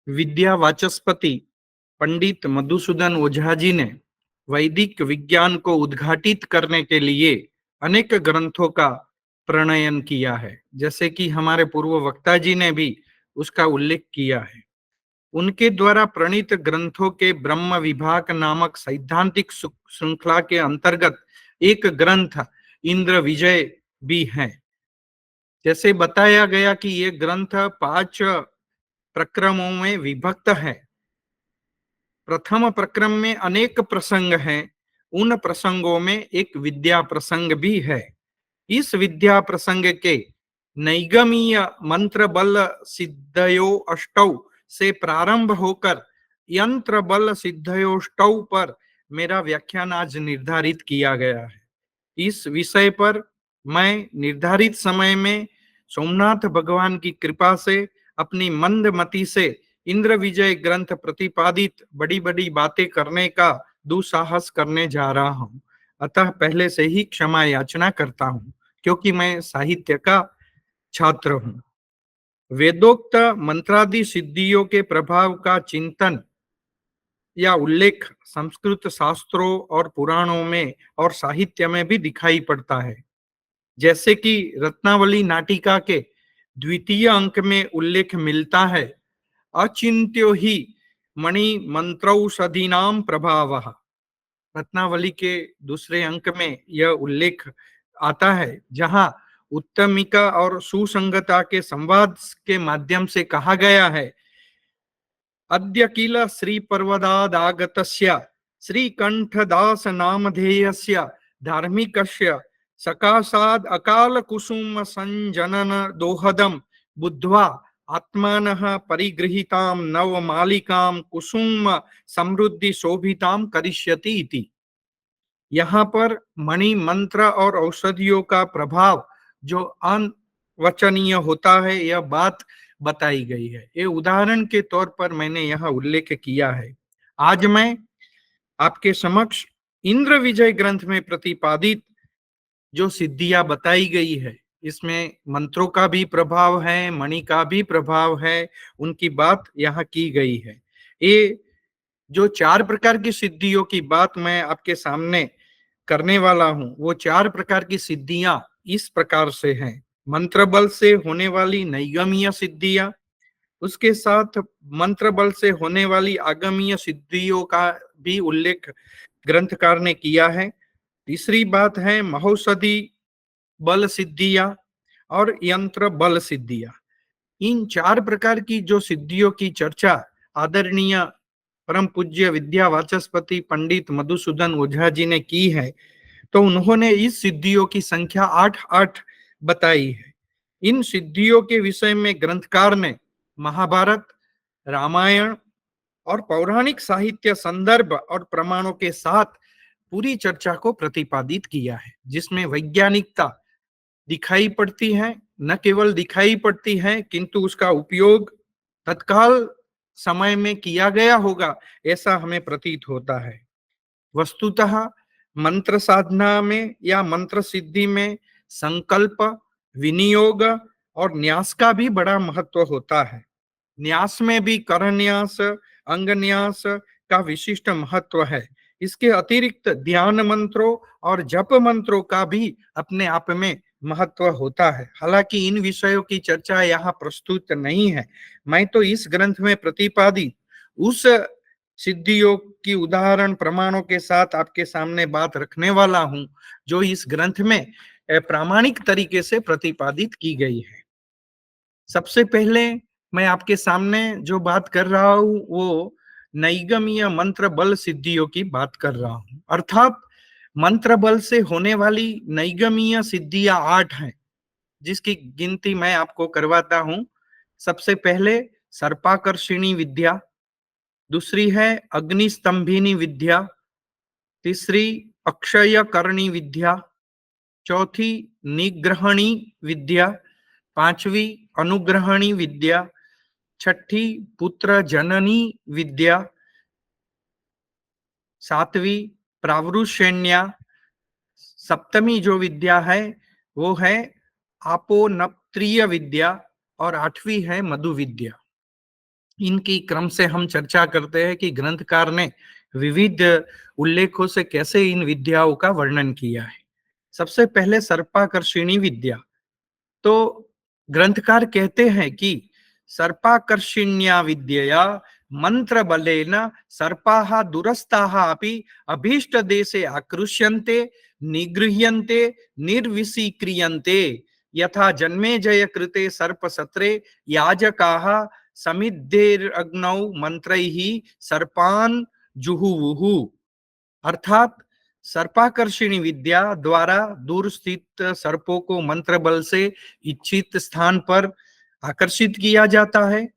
विद्या वाचस्पति पंडित मधुसूदन ओझा जी ने वैदिक विज्ञान को उद्घाटित करने के लिए अनेक ग्रंथों का प्रणयन किया है, जैसे कि हमारे पूर्व वक्ता जी ने भी उसका उल्लेख किया है। उनके द्वारा प्रणीत ग्रंथों के ब्रह्म विभाग नामक सैद्धांतिक श्रृंखला के अंतर्गत एक ग्रंथ इंद्र विजय भी है। जैसे बताया गया कि ये ग्रंथ 5 प्रक्रमों में विभक्त है। प्रथम प्रक्रम में अनेक प्रसंग हैं, उन प्रसंगों में एक विद्या प्रसंग भी है। इस विद्या प्रसंग के नैगमीय मंत्र बल सिद्धयो अष्टौ से प्रारंभ होकर यंत्र बल सिद्धयोष्टौ पर मेरा व्याख्यान आज निर्धारित किया गया है। इस विषय पर मैं निर्धारित समय में सोमनाथ भगवान की कृपा से अपनी मंद मति से इंद्र विजय ग्रंथ प्रतिपादित बड़ी बड़ी बातें करने का दुस्साहस करने जा रहा हूं। अतः पहले से ही क्षमा याचना करता हूं, क्योंकि मैं साहित्य का छात्र हूं। वेदोक्त मंत्रादि सिद्धियों के प्रभाव का चिंतन या उल्लेख संस्कृत शास्त्रों और पुराणों में और साहित्य में भी दिखाई पड़ता है। जैसे कि रत्नावली नाटिका के द्वितीय अंक में उल्लेख मिलता है, अचिंत्यो ही मणि मंत्रौषधीनाम प्रभावः। रत्नावली के दूसरे अंक में यह उल्लेख आता है, जहां उत्तमिका और सुसंगता के संवाद के माध्यम से कहा गया है, अद्य किल श्री पर्वदादागतस्य श्रीकंठदास नामधेयस्य धार्मिकस्य सकाशाद अकाल कुसुम संजनन दोहदम बुद्ध्वा आत्मानः परिगृहीतां नवमालिकां कुसुम समृद्धि शोभितां करिष्यति इति। यहाँ पर मणि मंत्र और औषधियों का प्रभाव जो अनवचनीय होता है, यह बात बताई गई है। ये उदाहरण के तौर पर मैंने यह उल्लेख किया है। आज मैं आपके समक्ष इंद्र विजय ग्रंथ में प्रतिपादित जो सिद्धियां बताई गई है, इसमें मंत्रों का भी प्रभाव है, मणि का भी प्रभाव है, उनकी बात यहाँ की गई है। ये जो 4 प्रकार की सिद्धियों की बात मैं आपके सामने करने वाला हूं, वो 4 प्रकार की सिद्धियां इस प्रकार से हैं। मंत्र बल से होने वाली नैगमीय सिद्धियां, उसके साथ मंत्र बल से होने वाली आगमीय सिद्धियों का भी उल्लेख ग्रंथकार ने किया है। तीसरी बात है महौषधि बल सिद्धियां और यंत्र बल सिद्धियां। इन 4 प्रकार की जो सिद्धियों की चर्चा आदरणीय परम पूज्य विद्या वाचस्पति पंडित मधुसूदन ओझा जी ने की है, तो उन्होंने इस सिद्धियों की संख्या 8 बताई है। इन सिद्धियों के विषय में ग्रंथकार ने महाभारत, रामायण और पौराणिक साहित्य संदर्भ और प्रमाणों के साथ पूरी चर्चा को प्रतिपादित किया है, जिसमें वैज्ञानिकता दिखाई पड़ती है। न केवल दिखाई पड़ती है, किंतु उसका उपयोग तत्काल समय में किया गया होगा, ऐसा हमें प्रतीत होता है। वस्तुतः मंत्र साधना में या मंत्र सिद्धि में संकल्प, विनियोग और न्यास का भी बड़ा महत्व होता है। न्यास में भी करन्यास, अंगन्यास का विशिष्ट महत्व है। इसके अतिरिक्त ध्यान मंत्रों और जप मंत्रों का भी अपने आप में महत्व होता है। हालांकि इन विषयों की चर्चा यहाँ प्रस्तुत नहीं है। मैं तो इस ग्रंथ में प्रतिपादित उस सिद्धियों की उदाहरण प्रमाणों के साथ आपके सामने बात रखने वाला हूं, जो इस ग्रंथ में प्रामाणिक तरीके से प्रतिपादित की गई है। सबसे पहले मैं आपके सामने जो बात कर रहा हूं, वो नैगमीय मंत्र बल सिद्धियों की बात कर रहा हूं। अर्थात मंत्र बल से होने वाली नैगमीय सिद्धियां 8 हैं, जिसकी गिनती मैं आपको करवाता हूं। सबसे पहले सर्पाकर्षिणी विद्या, दूसरी है अग्निस्तंभिनी विद्या, तीसरी अक्षय करणी विद्या, चौथी निग्रहणी विद्या, पांचवी अनुग्रहणी विद्या, छठी पुत्र जननी विद्या, सातवीं प्रावरुषेण्या, सप्तमी जो विद्या है वो है आपोनप्त्रिय विद्या और आठवीं है मधु विद्या। इनकी क्रम से हम चर्चा करते हैं कि ग्रंथकार ने विविध उल्लेखों से कैसे इन विद्याओं का वर्णन किया है। सबसे पहले सर्पाकर्षिणी विद्या। तो ग्रंथकार कहते हैं कि सर्पाकर्षिण्या विद्यया मंत्र बलेन सर्पाः दूरस्थाः अपि अभीष्ट देशे आकृष्यन्ते निगृह्यन्ते निर्विशीक्रियन्ते यथा जन्मेजय कृते सर्पसत्रे याजकाः समिद्धेरग्नौ मंत्रैः सर्पान् जुहुवुः। अर्थात सर्पाकर्षिणी विद्या द्वारा दूर स्थित सर्पों को मंत्र बल से इच्छित स्थान पर आकर्षित किया जाता है,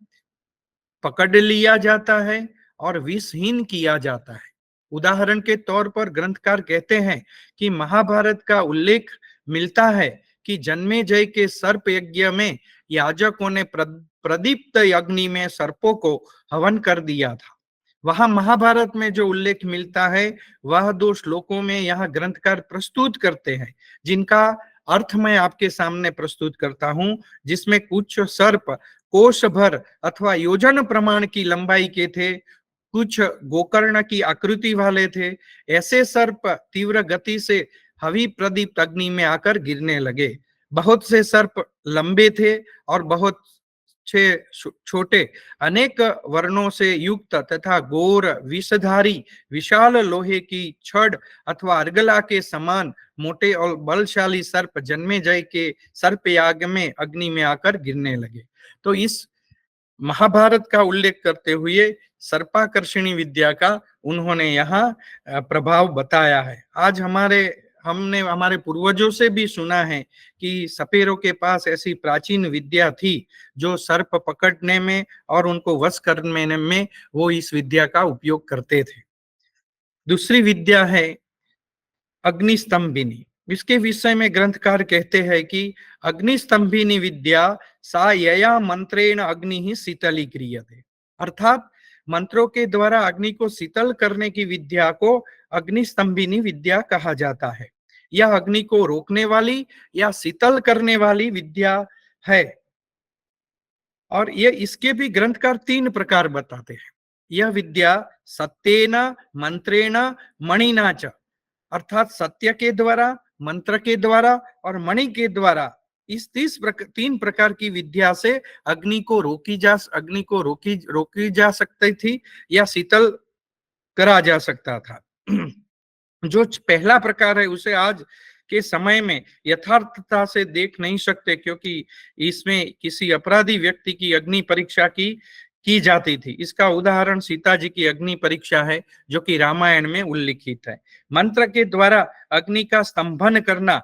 पकड़ लिया जाता है और विषहीन किया जाता है। उदाहरण के तौर पर ग्रंथकार कहते हैं कि महाभारत का उल्लेख मिलता है कि जन्मेजय के सर्प यज्ञ में याजकों ने प्रदीप्त अग्नि में सर्पों को हवन कर दिया था। वहां महाभारत में जो उल्लेख मिलता है वह दो श्लोकों में यह ग्रंथकार प्रस्तुत करते हैं, जिनका अर्थ मैं आपके सामने प्रस्तुत करता हूं, जिसमें कुछ सर्प कोष भर अथवा योजन प्रमाण की लंबाई के थे, कुछ गोकर्ण की आकृति वाले थे। ऐसे सर्प तीव्र गति से हवि प्रदीप्त अग्नि में आकर गिरने लगे। बहुत से सर्प लंबे थे और बहुत छोटे, अनेक वर्णों से युक्त तथा गोर विषधारी विशाल लोहे की छड़ अथवा अर्गला के समान मोटे और बलशाली सर्प जन्मेजय के सर्पयाग में अग्नि में आकर गिरने लगे। तो इस महाभारत का उल्लेख करते हुए सर्पाकर्षिणी विद्या का उन्होंने यहाँ प्रभाव बताया है। आज हमने हमारे पूर्वजों से भी सुना है कि सपेरों के पास ऐसी प्राचीन विद्या थी जो सर्प पकड़ने में और उनको वश करने में वो इस विद्या का उपयोग करते थे। दूसरी विद्या है अग्निस्तंभिनी। इसके विषय में ग्रंथकार कहते हैं कि अग्निस्तंभिनी विद्या सा यया मंत्रेण अग्नि ही शीतली क्रियते। अर्थात मंत्रों के द्वारा अग्नि को शीतल करने की विद्या को अग्निस्तंभिनी विद्या कहा जाता है। यह अग्नि को रोकने वाली या शीतल करने वाली विद्या है। और ये इसके भी ग्रंथकार तीन प्रकार बताते हैं। यह विद्या सत्येन मंत्रेण मणिना च, अर्थात सत्य के द्वारा, मंत्र के द्वारा और मणि के द्वारा, इस तीन प्रकार की विद्या से अग्नि को रोकी जा सकती थी या शीतल करा जा सकता था। जो पहला प्रकार है उसे आज के समय में यथार्थता से देख नहीं सकते, क्योंकि इसमें किसी अपराधी व्यक्ति की अग्नि परीक्षा की जाती थी। इसका उदाहरण सीता जी की अग्नि परीक्षा है, जो कि रामायण में उल्लिखित है। मंत्र के द्वारा अग्नि का स्तंभन करना,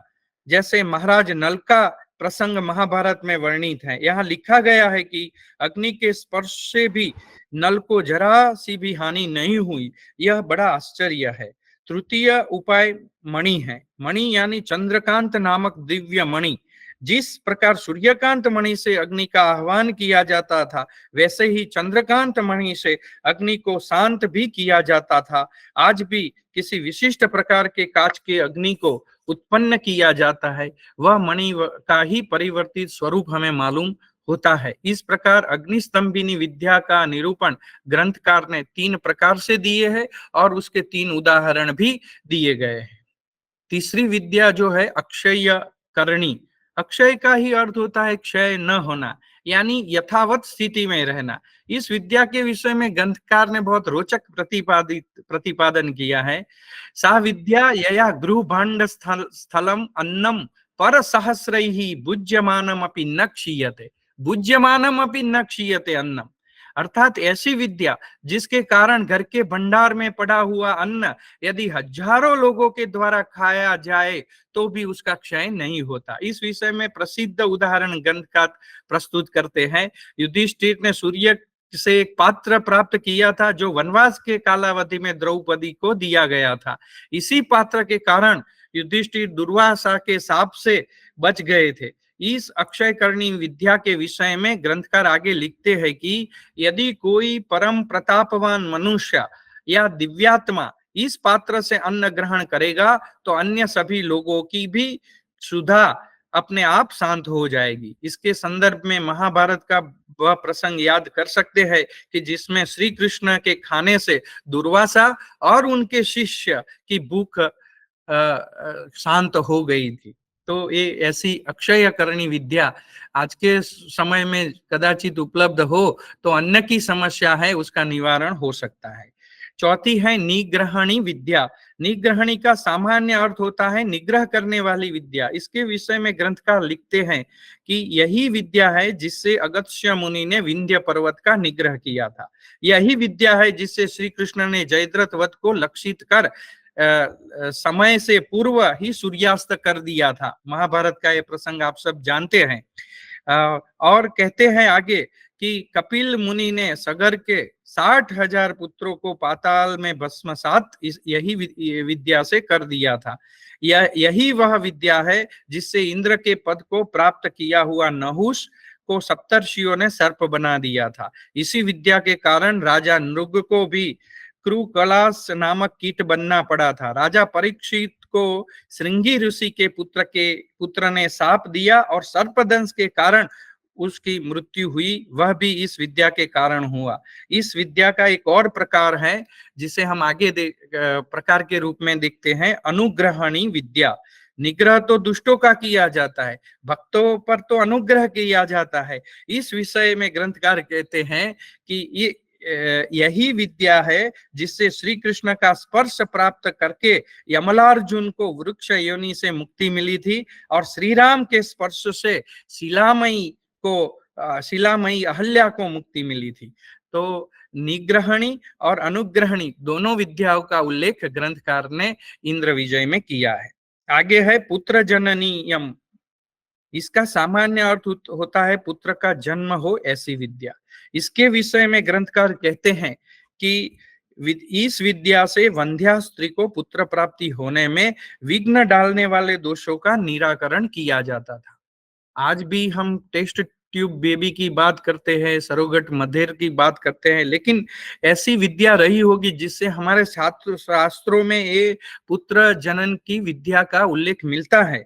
जैसे महाराज नल का प्रसंग महाभारत में वर्णित है। यहाँ लिखा गया है कि अग्नि के स्पर्श से भी नल को जरा सी भी हानि नहीं हुई। यह बड़ा आश्चर्य है। तृतीय उपाय मणि है। मणि यानी चंद्रकांत नामक दिव्य मणि। जिस प्रकार सूर्यकांत मणि से अग्नि का आह्वान किया जाता था, वैसे ही चंद्रकांत मणि से अग्नि को शांत भी किया जाता था। आज भी किसी विशिष्ट प्रकार के कांच के अग्नि को उत्पन्न किया जाता है, वह मणि का ही परिवर्तित स्वरूप हमें मालूम होता है। इस प्रकार अग्निस्तंभिनी विद्या का निरूपण ग्रंथकार ने तीन प्रकार से दिए हैं और उसके तीन उदाहरण भी दिए गए हैं। तीसरी विद्या जो है अक्षय करणी। अक्षय का ही अर्थ होता है क्षय न होना, यानी यथावत स्थिति में रहना। इस विद्या के विषय में ग्रंथकार ने बहुत रोचक प्रतिपादन किया है। सा विद्या यया गृह भांड स्थलम अन्नम पर सहस्रैहि भुज्यमानम अपि न क्षीयते। भुज्यमानम अपि न क्षीयते अन्नम, अर्थात ऐसी विद्या जिसके कारण घर के भंडार में पड़ा हुआ अन्न यदि हजारों लोगों के द्वारा खाया जाए तो भी उसका क्षय नहीं होता। इस विषय में प्रसिद्ध उदाहरण ग्रंथकार प्रस्तुत करते हैं। युधिष्ठिर ने सूर्य से एक पात्र प्राप्त किया था जो वनवास के कालावधि में द्रौपदी को दिया गया था। इसी पात्र के कारण युधिष्ठिर दुर्वासा के शाप से बच गए थे। इस अक्षय करणी विद्या के विषय में ग्रंथकार आगे लिखते हैं कि यदि कोई परम प्रतापवान मनुष्य या दिव्यात्मा इस पात्र से अन्न ग्रहण करेगा तो अन्य सभी लोगों की भी क्षुधा अपने आप शांत हो जाएगी। इसके संदर्भ में महाभारत का वह प्रसंग याद कर सकते हैं कि जिसमें श्री कृष्ण के खाने से दुर्वासा और उनके शिष्य की भूख शांत हो गई थी। तो ये ऐसी अक्षय करणी विद्या आज के समय में कदाचित उपलब्ध हो तो अन्न की समस्या है उसका निवारण हो सकता है। चौथी है निग्रहणी विद्या। निग्रहणी का सामान्य अर्थ होता है निग्रह करने वाली विद्या। इसके विषय में ग्रंथकार लिखते हैं कि यही विद्या है जिससे अगस्त्य मुनि ने विंध्य पर्वत का निग्रह किया था। यही विद्या है जिससे श्री कृष्ण ने जयद्रथ वध को लक्षित कर समय से पूर्व ही सूर्यास्त कर दिया था। महाभारत का यह प्रसंग आप सब जानते हैं। और कहते हैं आगे कि कपिल मुनि ने सगर के 60,000 पुत्रों को पाताल में भस्मसात यही विद्या से कर दिया था। यही वह विद्या है जिससे इंद्र के पद को प्राप्त किया हुआ नहुष को सप्तर्षियों ने सर्प बना दिया था। इसी विद्या के कारण राजा नृग को भी क्रुकलास नामक कीट बनना पड़ा था। राजा परीक्षित को श्रृंगी ऋषि के पुत्र ने साप दिया और सर्पदंश के कारण उसकी मृत्यु हुई, वह भी इस विद्या के कारण हुआ। इस विद्या का एक और प्रकार है जिसे हम आगे प्रकार के रूप में देखते हैं, अनुग्रहणी विद्या। निग्रह तो दुष्टों का किया जाता है, भक्तों पर तो अनुग्रह किया जाता है। इस विषय में ग्रंथकार कहते हैं कि यही विद्या है जिससे श्री कृष्ण का स्पर्श प्राप्त करके यमलार्जुन को वृक्ष योनि से मुक्ति मिली थी और श्री राम के स्पर्श से शिलामयी अहल्या को मुक्ति मिली थी। तो निग्रहणी और अनुग्रहणी दोनों विद्याओं का उल्लेख ग्रंथकार ने इंद्र विजय में किया है। आगे है पुत्र जननीयम। इसका सामान्य अर्थ होता है पुत्र का जन्म हो ऐसी विद्या। इसके विषय में ग्रंथकार कहते हैं कि इस विद्या से वंध्या स्त्री को पुत्र प्राप्ति होने में विघ्न डालने वाले दोषों का निराकरण किया जाता था। आज भी हम टेस्ट ट्यूब बेबी की बात करते हैं, सरोगट मदर की बात करते हैं, लेकिन ऐसी विद्या रही होगी जिससे हमारे शास्त्रों में ये पुत्र जनन की विद्या का उल्लेख मिलता है।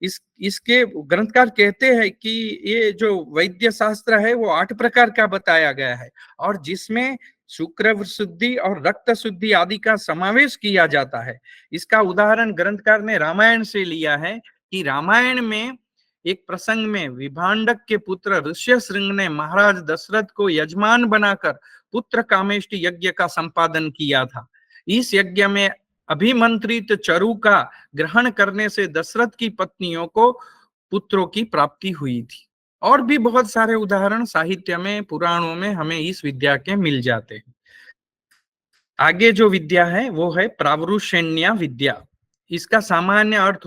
इसके ग्रंथकार कहते हैं कि ये जो वैद्य शास्त्र है वो 8 प्रकार का बताया गया है और जिसमें शुक्र शुद्धि और रक्त शुद्धि आदि का समावेश किया जाता है। इसका उदाहरण ग्रंथकार ने रामायण से लिया है कि रामायण में एक प्रसंग में विभांडक के पुत्र ऋष्यशृंग ने महाराज दशरथ को यजमान बनाकर पुत्र कामेष्टि यज्ञ का संपादन किया था। इस यज्ञ में अभिमंत्रित चरु का ग्रहण करने से दशरथ की पत्नियों को पुत्रों की प्राप्ति हुई थी। और भी बहुत सारे उदाहरण साहित्य में, पुराणों में हमें इस विद्या के मिल जाते हैं। आगे जो विद्या है वो है प्रावरुषेण्या विद्या। इसका सामान्य अर्थ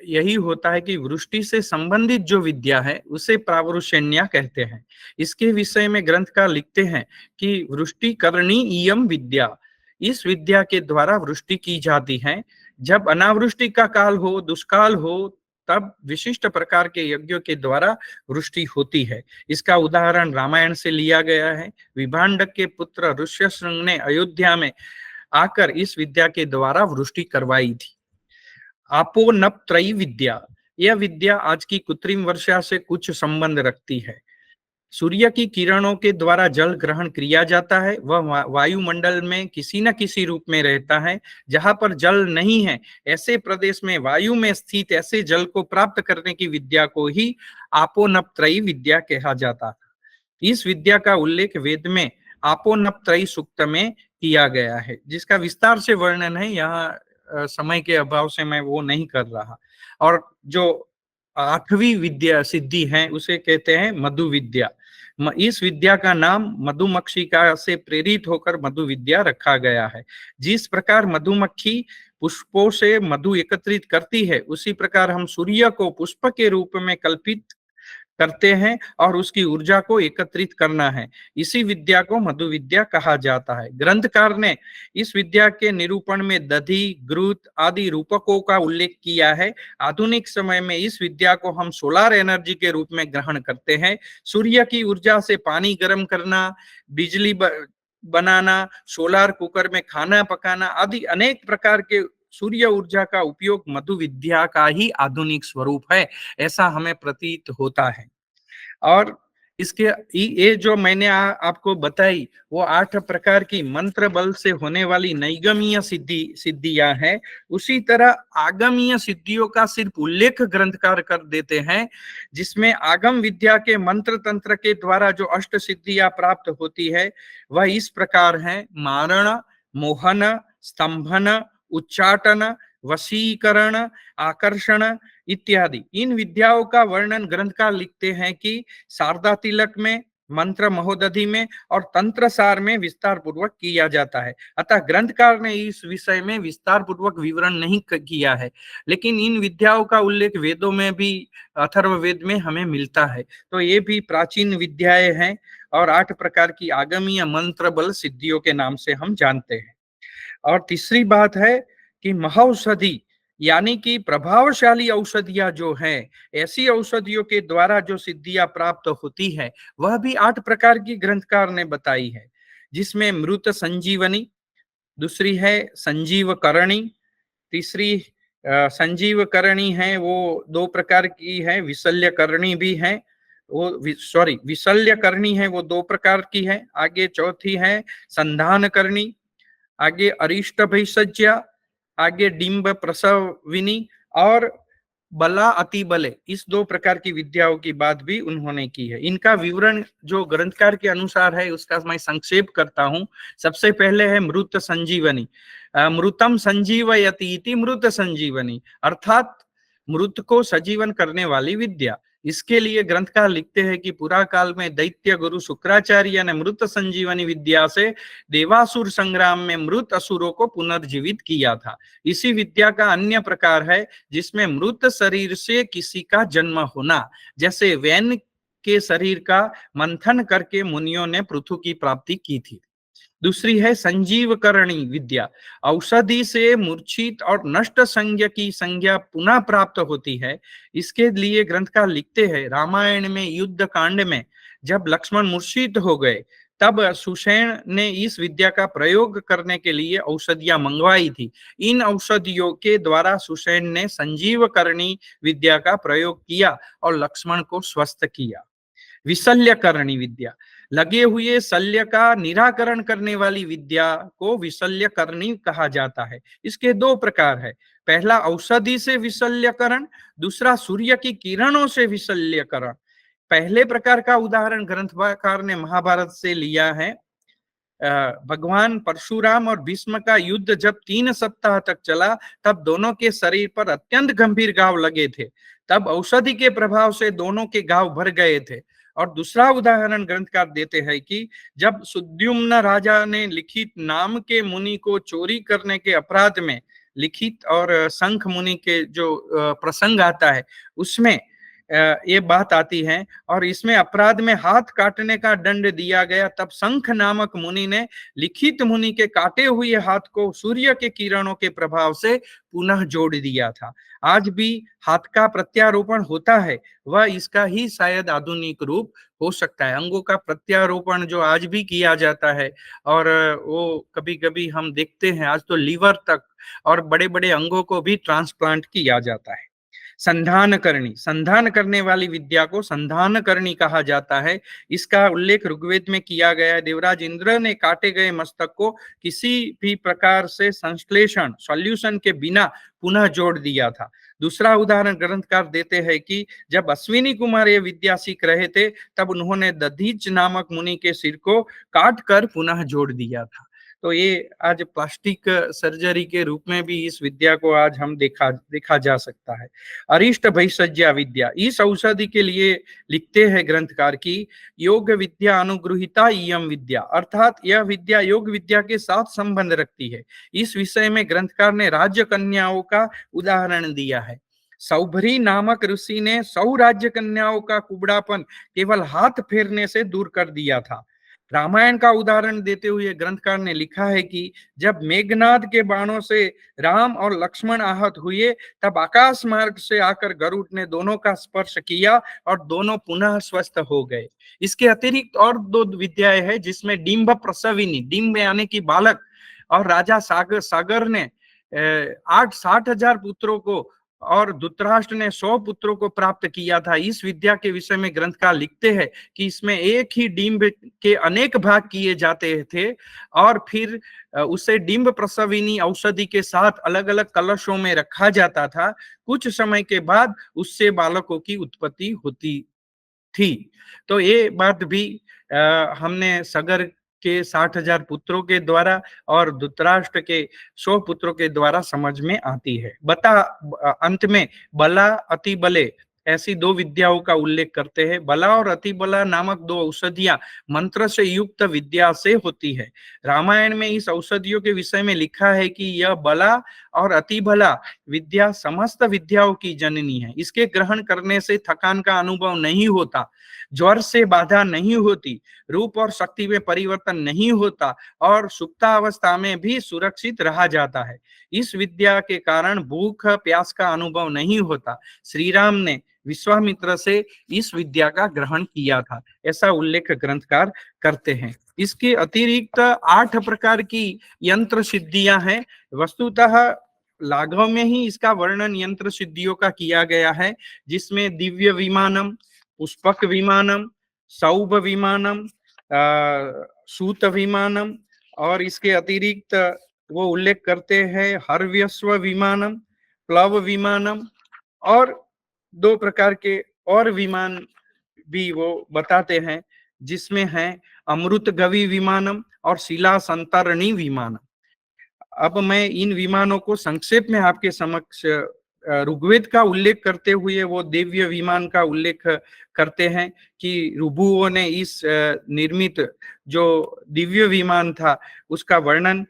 यही होता है कि वृष्टि से संबंधित जो विद्या है उसे प्रावरुषेण्या कहते हैं। इसके विषय में ग्रंथकार लिखते हैं कि वृष्टि करणी इयम विद्या। इस विद्या के द्वारा वृष्टि की जाती है। जब अनावृष्टि का काल हो, दुष्काल हो, तब विशिष्ट प्रकार के यज्ञों के द्वारा वृष्टि होती है। इसका उदाहरण रामायण से लिया गया है। विभांडक के पुत्र ऋष्यशृंग ने अयोध्या में आकर इस विद्या के द्वारा वृष्टि करवाई थी। आपोनपत्रयी विद्या। यह विद्या आज की कृत्रिम वर्षा से कुछ संबंध रखती है। सूर्य की किरणों के द्वारा जल ग्रहण किया जाता है। वह वायुमंडल में किसी न किसी रूप में रहता है। जहां पर जल नहीं है ऐसे प्रदेश में वायु में स्थित ऐसे जल को प्राप्त करने की विद्या को ही आपोनपत्रयी विद्या कहा जाता है। इस विद्या का उल्लेख वेद में आपोनपत्रयी सूक्त में किया गया है, जिसका विस्तार से वर्णन है। यहाँ समय के अभाव से मैं वो नहीं कर रहा। और जो 8वीं विद्या सिद्धि है उसे कहते हैं मधु विद्या। इस विद्या का नाम मधुमक्षिका से प्रेरित होकर मधु विद्या रखा गया है। जिस प्रकार मधुमक्खी पुष्पों से मधु एकत्रित करती है उसी प्रकार हम सूर्य को पुष्प के रूप में कल्पित करते हैं और उसकी ऊर्जा को एकत्रित करना है। इसी विद्या को मधु विद्या कहा जाता है। ग्रंथकार ने इस विद्या के निरूपण में दधि, घृत आदि रूपकों का उल्लेख किया है। आधुनिक समय में इस विद्या को हम सोलर एनर्जी के रूप में ग्रहण करते हैं। सूर्य की ऊर्जा से पानी गर्म करना, बिजली बनाना, सोलर कुकर में खाना पकाना आदि अनेक प्रकार के सूर्य ऊर्जा का उपयोग मधु विद्या का ही आधुनिक स्वरूप है, ऐसा हमें प्रतीत होता है। और इसके ये जो मैंने आपको बताई वो 8 प्रकार की मंत्र बल से होने वाली नैगमीय सिद्धियां हैं। उसी तरह आगमीय सिद्धियों का सिर्फ उल्लेख ग्रंथकार कर देते हैं, जिसमें आगम विद्या के मंत्र तंत्र के द्वारा जो अष्ट सिद्धियां प्राप्त होती है वह इस प्रकार है: मारण, मोहन, स्तंभन, उच्चाटन, वशीकरण, आकर्षण इत्यादि। इन विद्याओं का वर्णन ग्रंथकार लिखते हैं कि शारदा तिलक में, मंत्र महोदधि में और तंत्र सार में विस्तार पूर्वक किया जाता है। अतः ग्रंथकार ने इस विषय में विस्तार पूर्वक विवरण नहीं किया है, लेकिन इन विद्याओं का उल्लेख वेदों में भी, अथर्ववेद में हमें मिलता है। तो ये भी प्राचीन विद्याएं हैं और 8 प्रकार की आगमीय मंत्र बल सिद्धियों के नाम से हम जानते हैं। और तीसरी बात है कि महौषधि यानी कि प्रभावशाली औषधियां जो हैं, ऐसी औषधियों के द्वारा जो सिद्धियां प्राप्त होती है वह भी 8 प्रकार की ग्रंथकार ने बताई है, जिसमें मृत संजीवनी, दूसरी है संजीव करणी, तीसरी संजीव करणी है वो 2 प्रकार की है, विशल्य करणी भी है, वो सॉरी विशल्य करणी है वो 2 प्रकार की है। आगे चौथी है संधान करणी, आगे अरिष्ट भैषज्या, आगे डिंब प्रसविनी और बला अति बले, इस 2 प्रकार की विद्याओं की बात भी उन्होंने की है। इनका विवरण जो ग्रंथकार के अनुसार है उसका मैं संक्षेप करता हूं। सबसे पहले है मृत संजीवनी। मृतम संजीवयति इति मृत संजीवनी, अर्थात मृत को सजीवन करने वाली विद्या। इसके लिए ग्रंथकार लिखते हैं कि पुरा काल में दैत्य गुरु शुक्राचार्य ने मृत संजीवनी विद्या से देवासुर संग्राम में मृत असुरों को पुनर्जीवित किया था। इसी विद्या का अन्य प्रकार है जिसमें मृत शरीर से किसी का जन्म होना, जैसे वैन के शरीर का मंथन करके मुनियों ने पृथु की प्राप्ति की थी। दूसरी है संजीवकरणी विद्या। औषधि से मूर्छित और नष्ट संज्ञा की संज्ञा पुनः प्राप्त होती है। इसके लिए ग्रंथकार लिखते हैं, रामायण में युद्ध कांड में जब लक्ष्मण मूर्छित हो गए तब सुषेण ने इस विद्या का प्रयोग करने के लिए औषधियां मंगवाई थी। इन औषधियों के द्वारा सुषेण ने संजीवकरणी विद्या का प्रयोग किया और लक्ष्मण को स्वस्थ किया। विशल्यकरणी विद्या, लगे हुए शल्य का निराकरण करने वाली विद्या को विशल्यकरणी कहा जाता है। इसके 2 प्रकार है, पहला औषधि से विशल्यकरण, दूसरा सूर्य की किरणों से विशल्यकरण। पहले प्रकार का उदाहरण ग्रंथकार ने महाभारत से लिया है। भगवान परशुराम और भीष्म का युद्ध जब 3 सप्ताह तक चला तब दोनों के शरीर पर अत्यंत गंभीर घाव लगे थे। तब औषधि के प्रभाव से दोनों के घाव भर गए थे। और दूसरा उदाहरण ग्रंथकार देते हैं कि जब सुद्युम्न राजा ने लिखित नाम के मुनि को चोरी करने के अपराध में, लिखित और शंख मुनि के जो प्रसंग आता है उसमें ये बात आती है और इसमें अपराध में हाथ काटने का दंड दिया गया, तब शंख नामक मुनि ने लिखित मुनि के काटे हुए हाथ को सूर्य के किरणों के प्रभाव से पुनः जोड़ दिया था। आज भी हाथ का प्रत्यारोपण होता है, वह इसका ही शायद आधुनिक रूप हो सकता है। अंगों का प्रत्यारोपण जो आज भी किया जाता है और वो कभी कभी हम देखते हैं आज तो लीवर तक और बड़े बड़े अंगों को भी ट्रांसप्लांट किया जाता है। संधान करनी, संधान करने वाली विद्या को संधान करनी कहा जाता है। इसका उल्लेख ऋग्वेद में किया गया है। देवराज इंद्र ने काटे गए मस्तक को किसी भी प्रकार से संश्लेषण, सॉल्यूशन के बिना पुनः जोड़ दिया था। दूसरा उदाहरण ग्रंथकार देते हैं कि जब अश्विनी कुमार ये विद्या सीख रहे थे तब उन्होंने दधीच नामक मुनि के सिर को काट कर पुनः जोड़ दिया था। तो ये आज प्लास्टिक सर्जरी के रूप में भी इस विद्या को आज हम देखा जा सकता है। अरिष्ट भैषज्या विद्या, इस औषधि के लिए लिखते हैं ग्रंथकार की योग विद्या अनुगृहिता इयम विद्या, अर्थात यह विद्या योग विद्या के साथ संबंध रखती है। इस विषय में ग्रंथकार ने राज्य कन्याओं का उदाहरण दिया है। सौभरी नामक ऋषि ने 100 राज्य कन्याओं का कुबड़ापन केवल हाथ फेरने से दूर कर दिया था। रामायण का उदाहरण देते हुए ग्रंथकार ने लिखा है कि जब मेघनाद के बाणों से राम और लक्ष्मण आहत हुए तब आकाश मार्ग से आकर गरुड़ ने दोनों का स्पर्श किया और दोनों पुनः स्वस्थ हो गए। इसके अतिरिक्त और 2 विद्याएं हैं जिसमें डिंब प्रसविनी, डिंब यानी कि बालक, और राजा सागर ने 60,000 पुत्रों को और धृतराष्ट्र ने 100 पुत्रों को प्राप्त किया था। इस विद्या के विषय में ग्रंथकार लिखते हैं कि इसमें एक ही डिंब के अनेक भाग किए जाते थे और फिर उसे डिंब प्रसविनी औषधि के साथ अलग अलग कलशों में रखा जाता था। कुछ समय के बाद उससे बालकों की उत्पत्ति होती थी। तो ये बात भी हमने सगर के 60,000 पुत्रों के द्वारा और धृतराष्ट्र के 100 पुत्रों के द्वारा समझ में आती है। अंत में बला अति बले ऐसी 2 विद्याओं का उल्लेख करते हैं। बला और अति बला नामक 2 औषधियां मंत्र से युक्त विद्या से होती है। रामायण में इस औषधियों के विषय में लिखा है कि यह बला और अति बला विद्या समस्त विद्याओं की जननी है। इसके ग्रहण करने से थकान का अनुभव नहीं होता, ज्वर से बाधा नहीं होती, रूप और शक्ति में परिवर्तन नहीं होता और सुप्तावस्था में भी सुरक्षित रहा जाता है। इस विद्या के कारण भूख प्यास का अनुभव नहीं होता। श्री राम ने विश्वामित्र से इस विद्या का ग्रहण किया था, ऐसा उल्लेख ग्रंथकार करते हैं। इसके अतिरिक्त 8 प्रकार की यंत्र सिद्धियां हैं। वस्तुतः लाघव में ही इसका वर्णन यंत्र सिद्धियों का किया गया है, जिसमें दिव्य विमानम, पुष्पक विमानम, सौभ विमानम, सूत विमानम और इसके अतिरिक्त वो उल्लेख करते हैं हर्व्यस्व विमानम, प्लव विमानम और 2 प्रकार के और विमान भी वो बताते हैं, जिसमें है अमृत गवि विमानम और शिला संतरणी विमानम। अब मैं इन विमानों को संक्षेप में आपके समक्ष ऋग्वेद का उल्लेख करते हुए वो दिव्य विमान का उल्लेख करते हैं कि ऋभुओं ने इस निर्मित जो दिव्य विमान था उसका वर्णन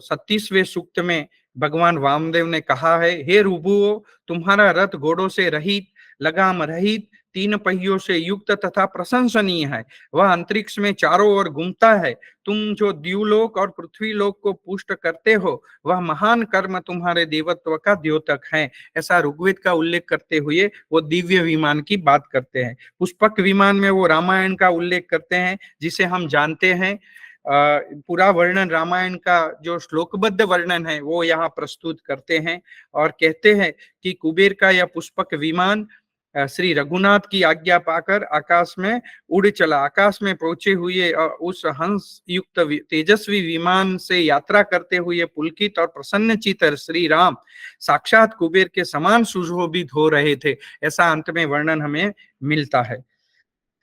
37वें सूक्त में भगवान वामदेव ने कहा है, हे ऋभुओं, तुम्हारा रथ घोड़ों से रहित, लगाम रहित, 3 पहियों से युक्त तथा प्रशंसनीय है। वह अंतरिक्ष में चारों ओर घूमता है। तुम जो द्युलोक और पृथ्वीलोक को पुष्ट करते हो, वह महान कर्म तुम्हारे देवत्व का द्योतक है। ऐसा ऋग्वेद का उल्लेख करते हुए वो दिव्य विमान की बात करते हैं। पुष्पक विमान में वो रामायण का उल्लेख करते हैं, जिसे हम जानते हैं। पूरा वर्णन रामायण का जो श्लोकबद्ध वर्णन है वो यहाँ प्रस्तुत करते हैं और कहते हैं कि कुबेर का यह पुष्पक विमान श्री रघुनाथ की आज्ञा पाकर आकाश में उड़ चला। आकाश में पहुंचे हुए उस हंस युक्त तेजस्वी विमान से यात्रा करते हुए पुलकित और प्रसन्नचित्त श्री राम साक्षात कुबेर के समान सुशोभित हो रहे थे। ऐसा अंत में वर्णन हमें मिलता है।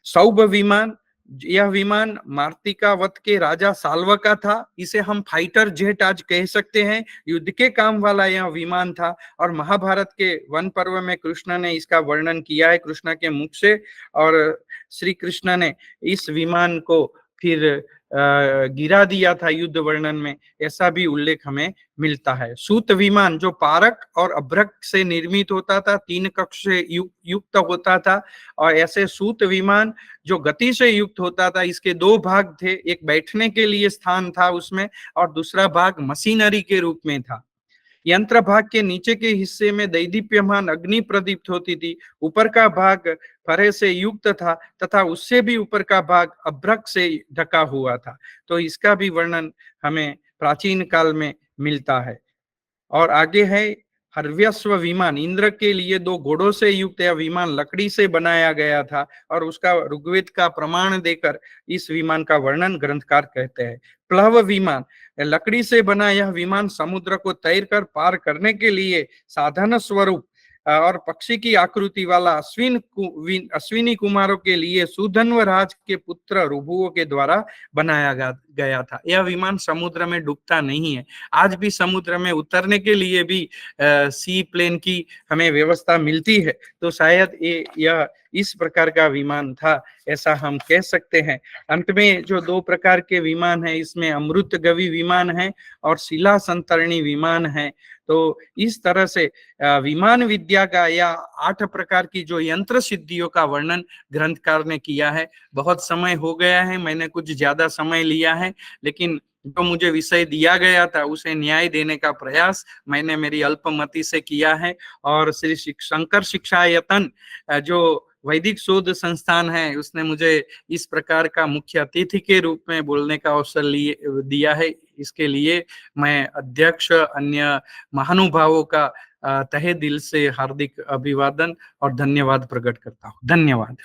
सौभ विमान, यह विमान मार्तिकावत के राजा साल्व का था। इसे हम फाइटर जेट आज कह सकते हैं। युद्ध के काम वाला यह विमान था और महाभारत के वन पर्व में कृष्ण ने इसका वर्णन किया है कृष्ण के मुख से, और श्री कृष्ण ने इस विमान को फिर गिरा दिया था युद्ध वर्णन में, ऐसा भी उल्लेख हमें मिलता है। सूत विमान जो पारक और अभ्रक से निर्मित होता था, 3 कक्ष से युक्त होता था, और ऐसे सूत विमान जो गति से युक्त होता था, इसके 2 भाग थे। एक बैठने के लिए स्थान था उसमें और दूसरा भाग मशीनरी के रूप में था। यंत्र भाग के नीचे के हिस्से में दैदीप्यमान अग्नि प्रदीप्त होती थी। ऊपर का भाग फरे से युक्त था तथा उससे भी ऊपर का भाग अभ्रक से ढका हुआ था। तो इसका भी वर्णन हमें प्राचीन काल में मिलता है। और आगे है हर्व्यस्व विमान। इंद्र के लिए 2 घोड़ों से युक्त यह विमान लकड़ी से बनाया गया था और उसका ऋग्वेद का प्रमाण देकर इस विमान का वर्णन ग्रंथकार कहते हैं। प्लव विमान, लकड़ी से बना यह विमान समुद्र को तैर कर पार करने के लिए साधन स्वरूप और पक्षी की आकृति वाला अश्विनी कुमारों के लिए सुधन्व राज के पुत्र ऋभुओं के द्वारा बनाया गया था। यह विमान समुद्र में डूबता नहीं है। आज भी समुद्र में उतरने के लिए भी सी प्लेन की हमें व्यवस्था मिलती है, तो शायद यह इस प्रकार का विमान था, ऐसा हम कह सकते हैं। अंत में जो 2 प्रकार के विमान है, इसमें अमृत गवि विमान है और शिला संतरणी विमान है। तो इस तरह से विमान विद्या का या 8 प्रकार की जो यंत्र सिद्धियों का वर्णन ग्रंथकार ने किया है। बहुत समय हो गया है, मैंने कुछ ज्यादा समय लिया है, लेकिन जो मुझे विषय दिया गया था उसे न्याय देने का प्रयास मैंने मेरी अल्पमति से किया है। और श्री शंकर शिक्षायतन जो वैदिक शोध संस्थान है, उसने मुझे इस प्रकार का मुख्य अतिथि के रूप में बोलने का अवसर दिया है। इसके लिए मैं अध्यक्ष अन्य महानुभावों का तहे दिल से हार्दिक अभिवादन और धन्यवाद प्रकट करता हूँ। धन्यवाद।